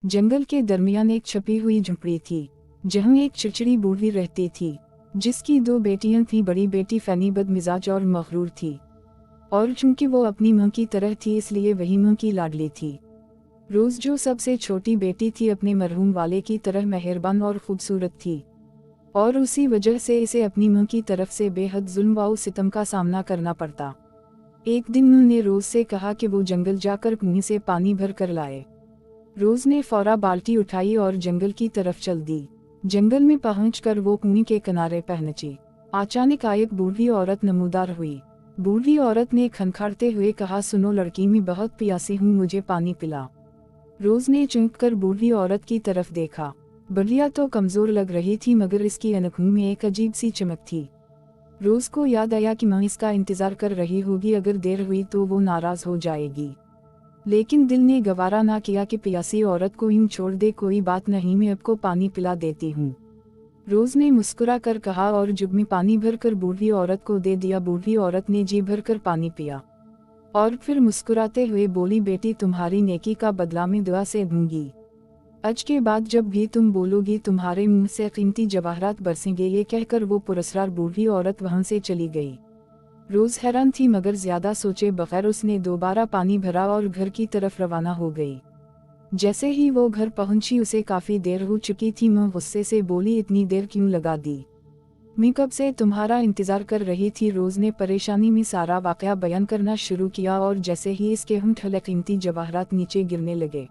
जंगल के दरमियान एक छपी हुई झुंपड़ी थी, जहाँ एक चिड़चिड़ी बूढ़ी रहती थी, जिसकी 2 बेटियां थीं। बड़ी बेटी फैनी बदमिजाज और मगरूर थी, और चूंकि वो अपनी मां की तरह थी इसलिए वही मां की लाडली थी। रोज जो सबसे छोटी बेटी थी अपने मरहूम वाले की तरह मेहरबान और खूबसूरत थी, और उसी वजह से इसे अपनी मां की तरफ से बेहद जुल्म व सितम का सामना करना पड़ता। एक दिन उन्होंने रोज से कहा कि वो जंगल जाकर कुएं से पानी भर कर लाए। रोज ने फौरा बाल्टी उठाई और जंगल की तरफ चल दी। जंगल में पहुंचकर वो कुएं के किनारे पहुंची। अचानक एक बूढ़ी औरत नमूदार हुई। बूढ़ी औरत ने खनखाड़ते हुए कहा, सुनो लड़की, मैं बहुत प्यासी हूँ, मुझे पानी पिला। रोज ने चौंक कर बूढ़ी औरत की तरफ देखा। बुढ़िया तो कमजोर लग रही थी, मगर इसकी आंखों में एक अजीब सी चमक थी। रोज को याद आया कि माँ इसका इंतजार कर रही होगी, अगर देर हुई तो वो नाराज हो जाएगी। लेकिन दिल ने गवारा ना किया कि प्यासी औरत को यूं छोड़ दे। कोई बात नहीं, मैं आपको पानी पिला देती हूँ, रोज ने मुस्कुरा कर कहा, और जुग में पानी भर कर बूढ़ी औरत को दे दिया। बूढ़ी औरत ने जी भर कर पानी पिया और फिर मुस्कुराते हुए बोली, बेटी, तुम्हारी नेकी का बदला मैं दुआ से दूंगी। आज के बाद जब भी तुम बोलोगी तुम्हारे मुंह से कीमती जवाहरात बरसेंगे। ये कहकर वो पुरस्कार बूढ़ी औरत वहां से चली गई। रोज हैरान थी, मगर ज्यादा सोचे बगैर उसने दोबारा पानी भरा और घर की तरफ रवाना हो गई। जैसे ही वो घर पहुंची उसे काफी देर हो चुकी थी। मां गुस्से से बोली, इतनी देर क्यों लगा दी? मैं कब से तुम्हारा इंतजार कर रही थी। रोज ने परेशानी में सारा वाकया बयान करना शुरू किया, और जैसे ही इसके होंठ कीमती जवाहरात नीचे गिरने लगे,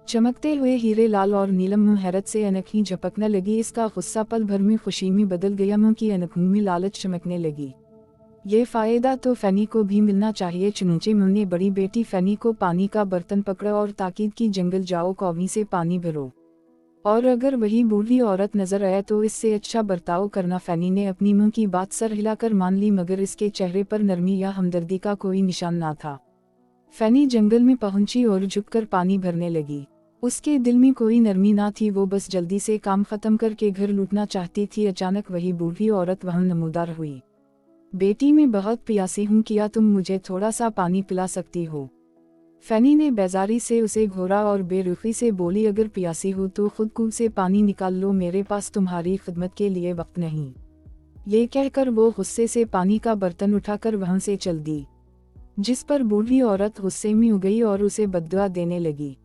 चमकते हुए हीरे लाल और नीलम हैरत से आंखें झपकने लगी। इसका गुस्सा पल भर में खुशी में बदल गया। मुंह की आंखों में लालच चमकने लगी। ये फायदा तो फैनी को भी मिलना चाहिए। चुनचे ने बड़ी बेटी फैनी को पानी का बर्तन पकड़ा और ताकीद की, जंगल जाओ, कौवी से पानी भरो, और अगर वही बूढ़ी औरत नजर आए तो इससे अच्छा बर्ताव करना। फैनी ने अपनी मां की बात सर हिलाकर मान ली, मगर इसके चेहरे पर नरमी या हमदर्दी का कोई निशान ना था। फैनी जंगल में पहुंची और झुककर पानी भरने लगी। उसके दिल में कोई नरमी ना थी, वो बस जल्दी से काम खत्म करके घर लौटना चाहती थी। अचानक वही बूढ़ी औरत वहां नमूदार हुई। बेटी, मैं बहुत प्यासी हूँ, क्या तुम मुझे थोड़ा सा पानी पिला सकती हो? फैनी ने बेजारी से उसे घूरा और बेरुखी से बोली, अगर प्यासी हो तो खुद कुएं से पानी निकाल लो, मेरे पास तुम्हारी खिदमत के लिए वक्त नहीं। ये कहकर वो गुस्से से पानी का बर्तन उठाकर वहां से चल दी, जिस पर बूढ़ी औरत गुस्से में हो गई और उसे बद्दुआ देने लगी।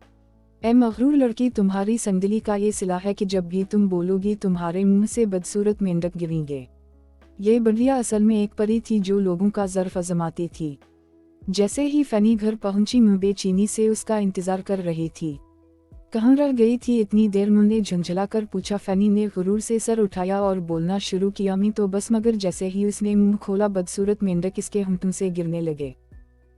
ए मगरूर लड़की, तुम्हारी संगदिली का ये सिला है कि जब भी तुम बोलोगी तुम्हारे मुंह से बदसूरत मेंढक गिरेंगे। ये बुढ़िया असल में एक परी थी जो लोगों का ज़र्फ आजमाती थी। जैसे ही फैनी घर पहुंची, मुंह बेचैनी से उसका इंतजार कर रही थी। कहाँ रह गई थी इतनी देर? मुंह ने झुंझला कर पूछा। फैनी ने गुरूर से सर उठाया और बोलना शुरू किया, मैं तो बस। मगर जैसे ही उसने मुंह खोला, बदसूरत मेंढक इसके होंठों से गिरने लगे।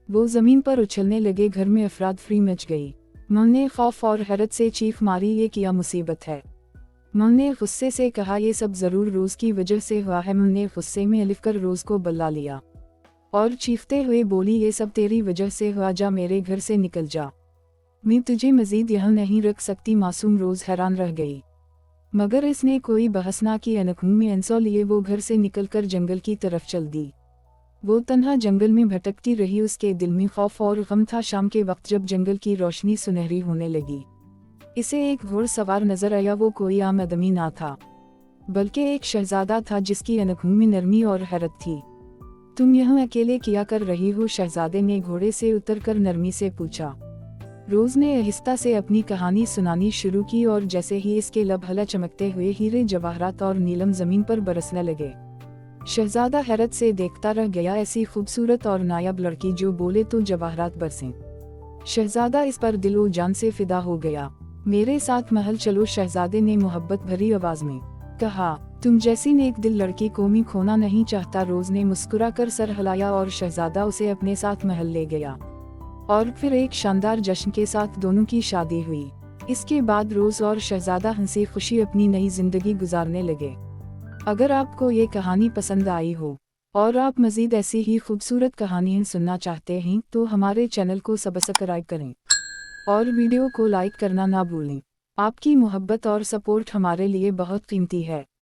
वो जमीन पर उछलने लगे। घर में अफरातफरी मच गई। मां ने खौफ और हैरत से चीख मारी, ये क्या मुसीबत है? मां ने गुस्से से कहा, ये सब जरूर रोज की वजह से हुआ है। मां ने गुस्से में अलिफ कर रोज को बल्ला लिया और चीखते हुए बोली, ये सब तेरी वजह से हुआ, जा मेरे घर से निकल जा, मैं तुझे मजीद यहाँ नहीं रख सकती। मासूम रोज हैरान रह गई, मगर इसने कोई बहस ना की। आंखों में आंसू लिए वो घर से निकलकर जंगल की तरफ चल दी। वो तन्हा जंगल में भटकती रही। उसके दिल में खौफ और गम था। शाम के वक्त जब जंगल की रोशनी सुनहरी होने लगी, इसे एक घोड़सवार नजर आया। वो कोई आम आदमी ना था, बल्कि एक शहजादा था जिसकी आंखों में नरमी और हैरत थी। तुम यहाँ अकेले क्या कर रही हो? शहजादे ने घोड़े से उतरकर नरमी से पूछा। रोज ने आहिस्ता से अपनी कहानी सुनानी शुरू की, और जैसे ही इसके लब हला चमकते हुए हीरे जवाहरात और नीलम जमीन पर बरसने लगे। शहजादा हैरत से देखता रह गया। ऐसी खूबसूरत और नायाब लड़की जो बोले तो जवाहरात बरसें। शहजादा इस पर दिलो जान से फिदा हो गया। मेरे साथ महल चलो, शहजादे ने मोहब्बत भरी आवाज में कहा। तुम जैसी नेक दिल लड़की को मैं खोना नहीं चाहता। रोज ने मुस्कुरा कर सर हिलाया और शहजादा उसे अपने साथ महल ले गया, और फिर एक शानदार जश्न के साथ दोनों की शादी हुई। इसके बाद रोज और शहजादा हंसी खुशी अपनी नई जिंदगी गुजारने लगे। अगर आपको ये कहानी पसंद आई हो और आप मजीद ऐसी ही खूबसूरत कहानियाँ सुनना चाहते हैं तो हमारे चैनल को सब्सक्राइब करें और वीडियो को लाइक करना ना भूलें। आपकी मोहब्बत और सपोर्ट हमारे लिए बहुत कीमती है।